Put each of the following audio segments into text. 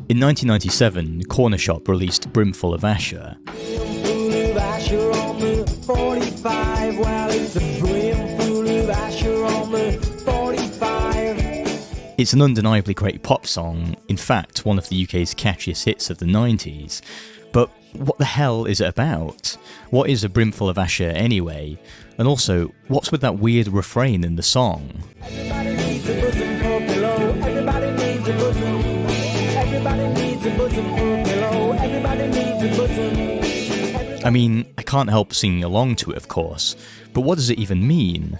In 1997, Cornershop released Brimful of Asha. Brimful of Asha on the 45. Well, it's a brimful of Asha on the 45. It's an undeniably great pop song, in fact one of the UK's catchiest hits of the 90s. But what the hell is it about? What is a Brimful of Asha anyway? And also, what's with that weird refrain in the song? Everybody needs a bosom for a pillow. Everybody needs a bosom. Everybody needs a bosom for a pillow. Everybody needs a bosom. I mean, I can't help singing along to it, of course, but what does it even mean?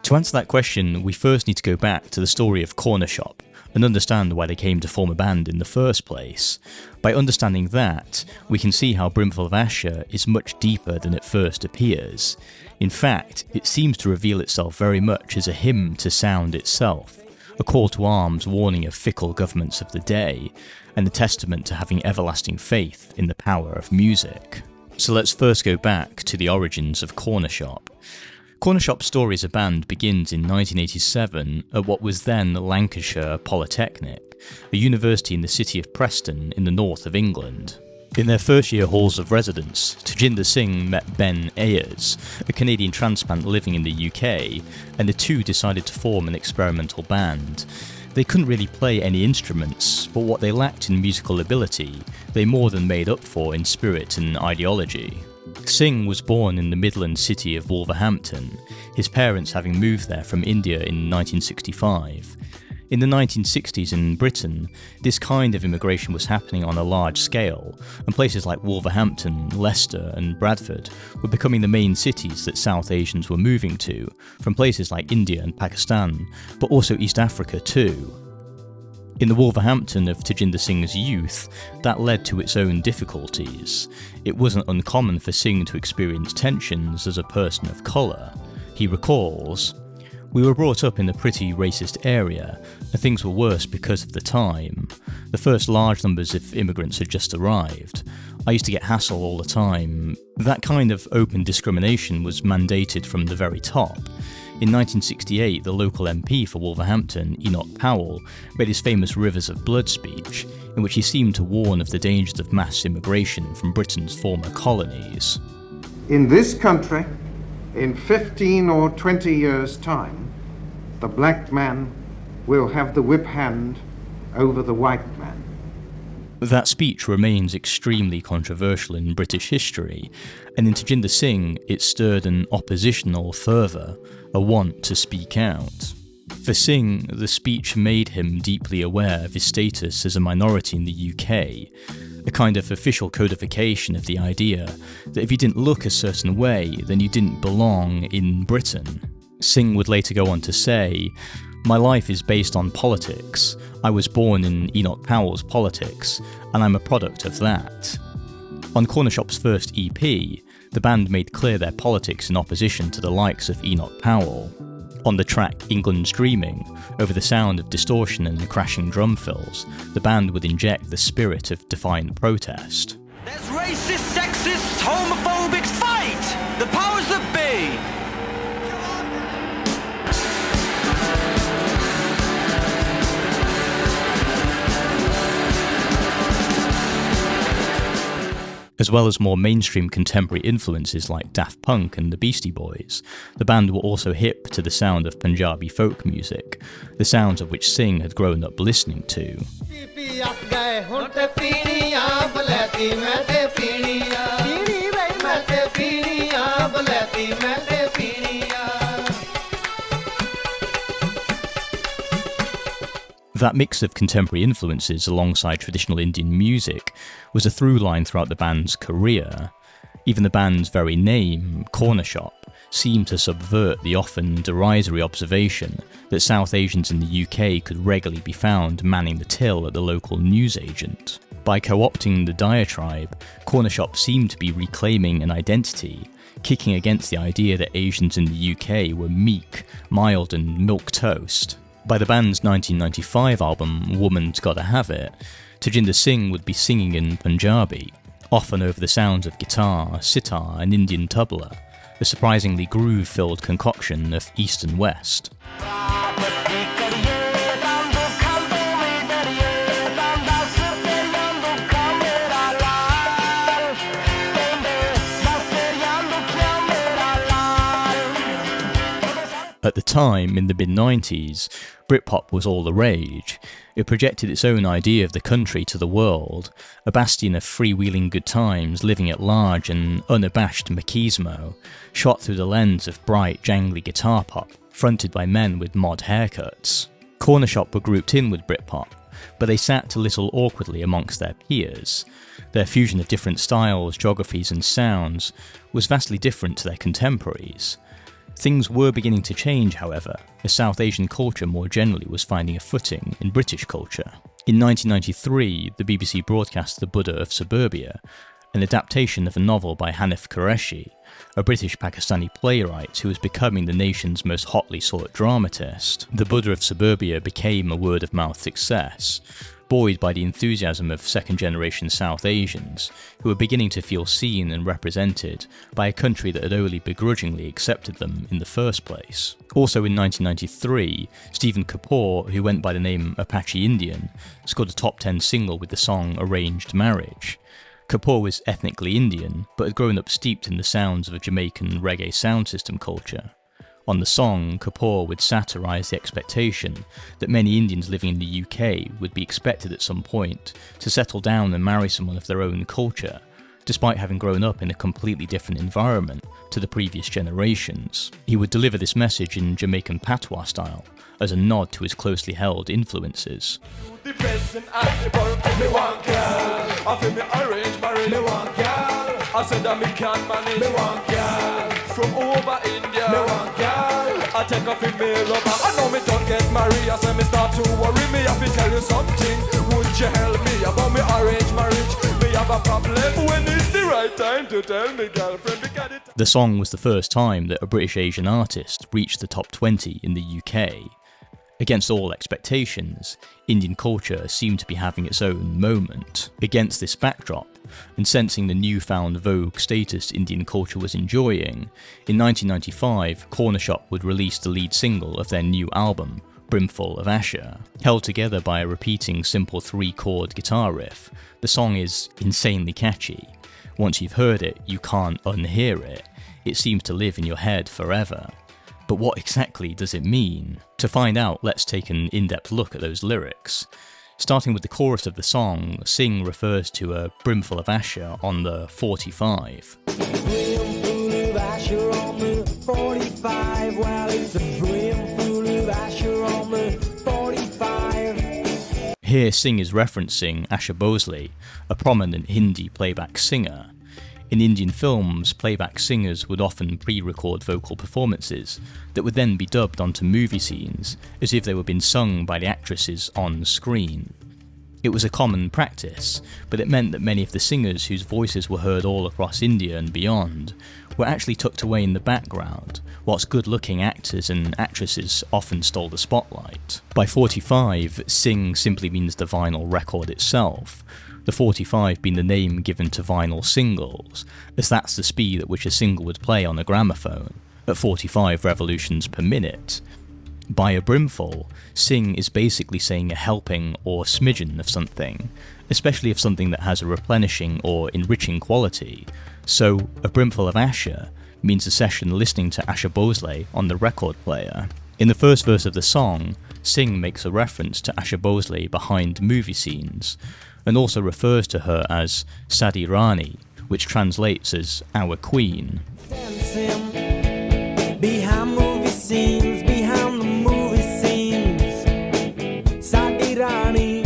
To answer that question, we first need to go back to the story of Cornershop and understand why they came to form a band in the first place. By understanding that, we can see how Brimful of Asha is much deeper than it first appears. In fact, it seems to reveal itself very much as a hymn to sound itself, a call to arms warning of fickle governments of the day, and a testament to having everlasting faith in the power of music. So let's first go back to the origins of Cornershop. Cornershop's story as a band begins in 1987 at what was then Lancashire Polytechnic, a university in the city of Preston in the north of England. In their first year halls of residence, Tajinder Singh met Ben Ayers, a Canadian transplant living in the UK, and the two decided to form an experimental band. They couldn't really play any instruments, but what they lacked in musical ability, they more than made up for in spirit and ideology. Singh was born in the Midland city of Wolverhampton, his parents having moved there from India in 1965. In the 1960s in Britain, this kind of immigration was happening on a large scale, and places like Wolverhampton, Leicester and Bradford were becoming the main cities that South Asians were moving to, from places like India and Pakistan, but also East Africa too. In the Wolverhampton of Tajinder Singh's youth, that led to its own difficulties. It wasn't uncommon for Singh to experience tensions as a person of colour. He recalls, "We were brought up in a pretty racist area, and things were worse because of the time. The first large numbers of immigrants had just arrived. I used to get hassled all the time. That kind of open discrimination was mandated from the very top. In 1968, the local MP for Wolverhampton, Enoch Powell, made his famous Rivers of Blood speech, in which he seemed to warn of the dangers of mass immigration from Britain's former colonies. In this country, in 15 or 20 years' time, the black man will have the whip hand over the white man." That speech remains extremely controversial in British history, and in Tajinder Singh it stirred an oppositional fervour, a want to speak out. For Singh, the speech made him deeply aware of his status as a minority in the UK, a kind of official codification of the idea that if you didn't look a certain way, then you didn't belong in Britain. Singh would later go on to say, "My life is based on politics. I was born in Enoch Powell's politics, and I'm a product of that." On Cornershop's first EP, the band made clear their politics in opposition to the likes of Enoch Powell. On the track England's Dreaming, over the sound of distortion and crashing drum fills, the band would inject the spirit of defiant protest. There's racist, sexist, homophobic fight! The powers that be! As well as more mainstream contemporary influences like Daft Punk and the Beastie Boys, the band were also hip to the sound of Punjabi folk music, the sounds of which Singh had grown up listening to. That mix of contemporary influences alongside traditional Indian music was a through line throughout the band's career. Even the band's very name, Cornershop, seemed to subvert the often derisory observation that South Asians in the UK could regularly be found manning the till at the local newsagent. By co-opting the diatribe, Cornershop seemed to be reclaiming an identity, kicking against the idea that Asians in the UK were meek, mild and milquetoast. By the band's 1995 album Woman's Gotta Have It, Tajinder Singh would be singing in Punjabi, often over the sounds of guitar, sitar and Indian tabla, a surprisingly groove-filled concoction of East and West. At the time, in the mid-90s, Britpop was all the rage. It projected its own idea of the country to the world, a bastion of freewheeling good times living at large and unabashed machismo, shot through the lens of bright, jangly guitar pop, fronted by men with mod haircuts. Cornershop were grouped in with Britpop, but they sat a little awkwardly amongst their peers. Their fusion of different styles, geographies and sounds was vastly different to their contemporaries. Things were beginning to change, however, as South Asian culture more generally was finding a footing in British culture. In 1993, the BBC broadcast The Buddha of Suburbia, an adaptation of a novel by Hanif Qureshi, a British-Pakistani playwright who was becoming the nation's most hotly sought dramatist. The Buddha of Suburbia became a word-of-mouth success, buoyed by the enthusiasm of second-generation South Asians, who were beginning to feel seen and represented by a country that had only begrudgingly accepted them in the first place. Also in 1993, Stephen Kapoor, who went by the name Apache Indian, scored a top 10 single with the song Arranged Marriage. Kapoor was ethnically Indian, but had grown up steeped in the sounds of a Jamaican reggae sound system culture. On the song, Kapoor would satirise the expectation that many Indians living in the UK would be expected at some point to settle down and marry someone of their own culture, despite having grown up in a completely different environment to the previous generations. He would deliver this message in Jamaican patois style, as a nod to his closely held influences. From over India, I take off in me rubber. I know me don't get married, I say me start to worry. Me have to tell you something. Would you help me about me arranged marriage? Me have a problem when it's the right time to tell me girlfriend. The song was the first time that a British Asian artist reached the top 20 in the UK. Against all expectations, Indian culture seemed to be having its own moment. Against this backdrop, and sensing the newfound vogue status Indian culture was enjoying, in 1995 Cornershop would release the lead single of their new album, Brimful of Asha. Held together by a repeating simple three-chord guitar riff, the song is insanely catchy. Once you've heard it, you can't unhear it. It seems to live in your head forever. But what exactly does it mean? To find out, let's take an in-depth look at those lyrics. Starting with the chorus of the song, Singh refers to a brimful of Asha on the 45. Brimful of Asha on the 45. Well, it's a brimful of Asha on the 45. Here Singh is referencing Asha Bhosle, a prominent Hindi playback singer. In Indian films, playback singers would often pre-record vocal performances that would then be dubbed onto movie scenes as if they were being sung by the actresses on screen. It was a common practice, but it meant that many of the singers whose voices were heard all across India and beyond were actually tucked away in the background, whilst good-looking actors and actresses often stole the spotlight. By 45, Singh simply means the vinyl record itself, the 45 being the name given to vinyl singles, as that's the speed at which a single would play on a gramophone, at 45 revolutions per minute. By a brimful, Singh is basically saying a helping or smidgen of something, especially of something that has a replenishing or enriching quality. So, a brimful of Asha means a session listening to Asha Bhosle on the record player. In the first verse of the song, Singh makes a reference to Asha Bhosle behind movie scenes, and also refers to her as Sadi Rani, which translates as our queen. Dancing behind movie scenes, behind the movie scenes. Sadi Rani,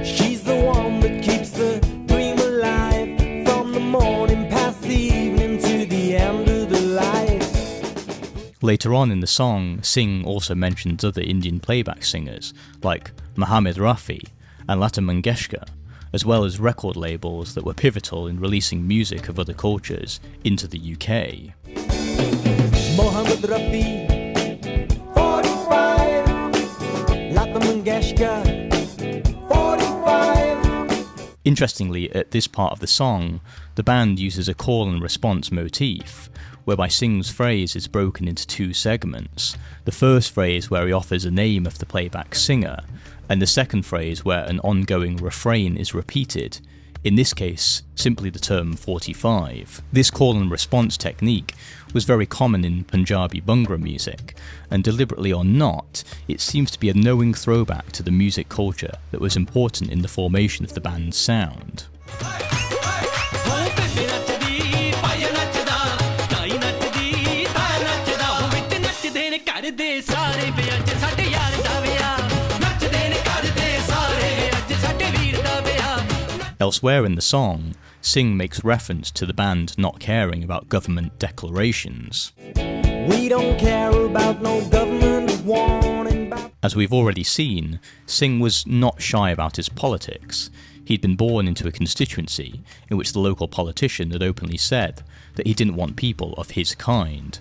she's the one that keeps the dream alive from the morning past the evening to the end of the life. Later on in the song, Singh also mentions other Indian playback singers like Mohammed Rafi and Lata Mangeshkar, as well as record labels that were pivotal in releasing music of other cultures into the UK. Mohammed Rafi, 45. Lata Mangeshkar, 45. Interestingly, at this part of the song, the band uses a call and response motif, whereby Singh's phrase is broken into two segments. The first phrase where he offers a name of the playback singer, and the second phrase where an ongoing refrain is repeated, in this case simply the term 45. This call and response technique was very common in Punjabi Bhangra music, and deliberately or not, it seems to be a knowing throwback to the music culture that was important in the formation of the band's sound. Elsewhere in the song, Singh makes reference to the band not caring about government declarations. We don't care about no government warning. As we've already seen, Singh was not shy about his politics. He'd been born into a constituency in which the local politician had openly said that he didn't want people of his kind.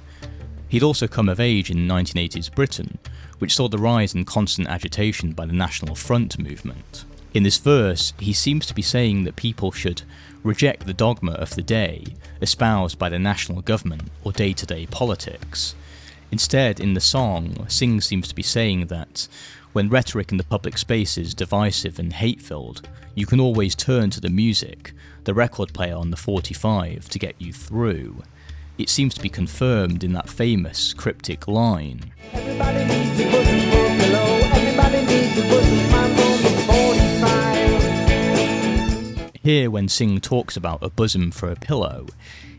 He'd also come of age in 1980s Britain, which saw the rise in constant agitation by the National Front movement. In this verse, he seems to be saying that people should reject the dogma of the day espoused by the national government or day-to-day politics. Instead, in the song, Singh seems to be saying that when rhetoric in the public space is divisive and hate-filled, you can always turn to the music, the record player on the 45, to get you through. It seems to be confirmed in that famous cryptic line. Everybody needs a bosom for a pillow. Everybody needs a bosom. Mine's on the 45. Here, when Singh talks about a bosom for a pillow,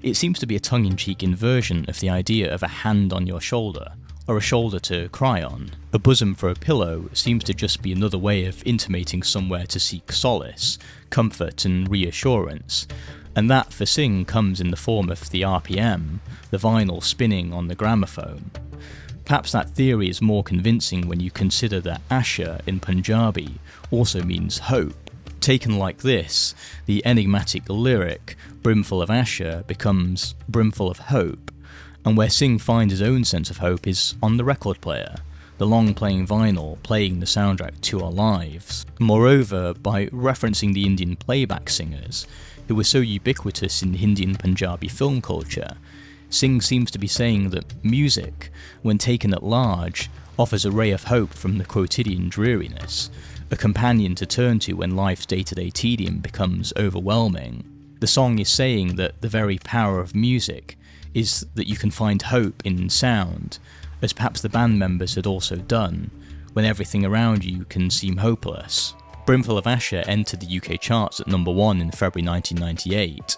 it seems to be a tongue-in-cheek inversion of the idea of a hand on your shoulder, or a shoulder to cry on. A bosom for a pillow seems to just be another way of intimating somewhere to seek solace, comfort and reassurance, and that for Singh comes in the form of the RPM, the vinyl spinning on the gramophone. Perhaps that theory is more convincing when you consider that Asha in Punjabi also means hope. Taken like this, the enigmatic lyric Brimful of Asha becomes Brimful of Hope, and where Singh finds his own sense of hope is on the record player, the long-playing vinyl playing the soundtrack to our lives. Moreover, by referencing the Indian playback singers, who were so ubiquitous in Hindi and Punjabi film culture, Singh seems to be saying that music, when taken at large, offers a ray of hope from the quotidian dreariness, a companion to turn to when life's day-to-day tedium becomes overwhelming. The song is saying that the very power of music is that you can find hope in sound, as perhaps the band members had also done, when everything around you can seem hopeless. Brimful of Asha entered the UK charts at number 1 in February 1998,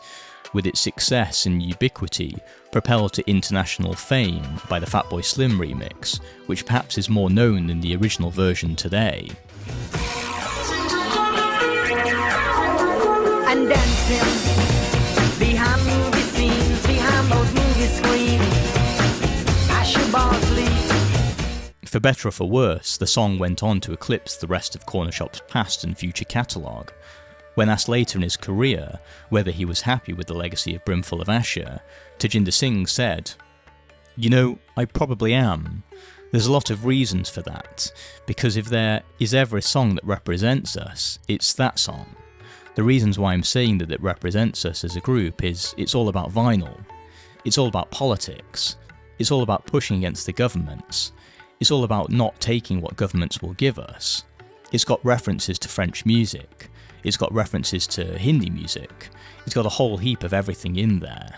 with its success and ubiquity propelled to international fame by the Fatboy Slim remix, which perhaps is more known than the original version today. And dancing behind movie scenes, behind those movie screens. Asha Barkley. For better or for worse, the song went on to eclipse the rest of Cornershop's past and future catalogue. When asked later in his career whether he was happy with the legacy of Brimful of Asha, Tajinder Singh said, "You know, I probably am. There's a lot of reasons for that, because if there is ever a song that represents us, it's that song. The reasons why I'm saying that it represents us as a group is it's all about vinyl. It's all about politics. It's all about pushing against the governments. It's all about not taking what governments will give us. It's got references to French music. It's got references to Hindi music. It's got a whole heap of everything in there.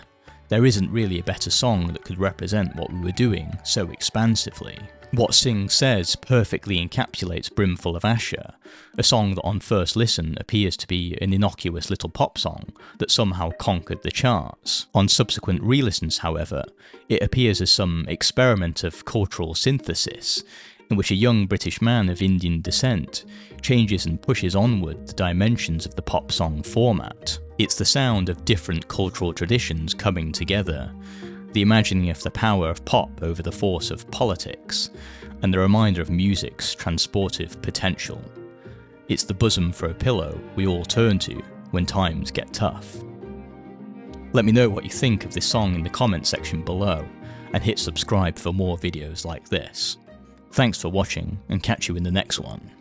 There isn't really a better song that could represent what we were doing so expansively." What Singh says perfectly encapsulates Brimful of Asha, a song that on first listen appears to be an innocuous little pop song that somehow conquered the charts. On subsequent re-listens, however, it appears as some experiment of cultural synthesis, in which a young British man of Indian descent changes and pushes onward the dimensions of the pop song format. It's the sound of different cultural traditions coming together, the imagining of the power of pop over the force of politics, and the reminder of music's transportive potential. It's the bosom for a pillow we all turn to when times get tough. Let me know what you think of this song in the comments section below, and hit subscribe for more videos like this. Thanks for watching, and catch you in the next one.